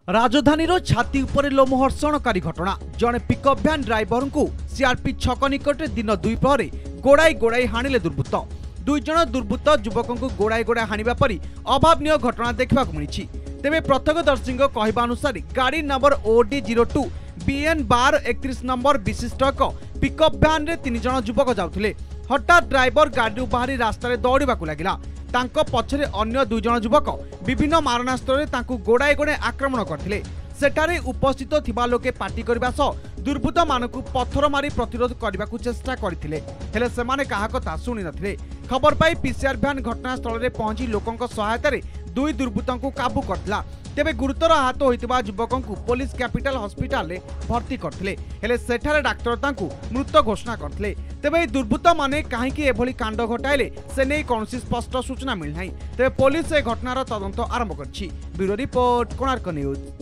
राजधानी छाती उपरे लोमहर्षणकारी घटना। जड़े पिकअप भ्यान ड्राइवर को सीआरपी छक निकट दिन 2 प्रहरे गोड़ाई गोड़ाई हाणिले दुर्बृत्त। 2 जण दुर्बृत्त युवक को गोड़ाई गोड़ाई हाणिबा परी अभावनीय घटना देखा मिली। तेबे प्रत्यक्षदर्शी कहवा अनुसार गाड़ी नंबर OD02 BN 1231 नंबर विशिष्ट एक पिकअप भ्यान रे 3 जण युवक जाउथिले। हठात ड्राइवर गाड़ी बाहरी रास्तार दौड़ाक लगिला। तांको पछरे अन्य 2 जण युवक विभिन्न मारणास्त्र तांको गोड़ाई गोड़ाई आक्रमण करथिले। सेठारे उपस्थित थिबा लोके पार्टी करबा सह दुर्बृत्त मानकु पत्थर मारी प्रतिरोध करबाकू चेष्टा करथिले, हेले सेमाने काहा कथा सुनि नथिले। खबर पाई पीसीआर भ्यान घटनास्थल रे पहुंची लोकंक सहायतारे 2 दुर्बृत्तंकु काबू करथिला। तेबे गुरुतर आहत होइतिबा युवकंकु पुलिस कैपिटल हॉस्पिटल रे भर्ती करथिले, हेले सेठारे डाक्टर तांकु मृत घोषणा करथिले। तेबे दुर्बृत्त माने काहेकि एभली कांड घटाइले से नै कोनोसी स्पष्ट सूचना मिल नाही। तेबे पुलिस ए घटनार तदंत आरंभ करछि। Bureau report, Konark news.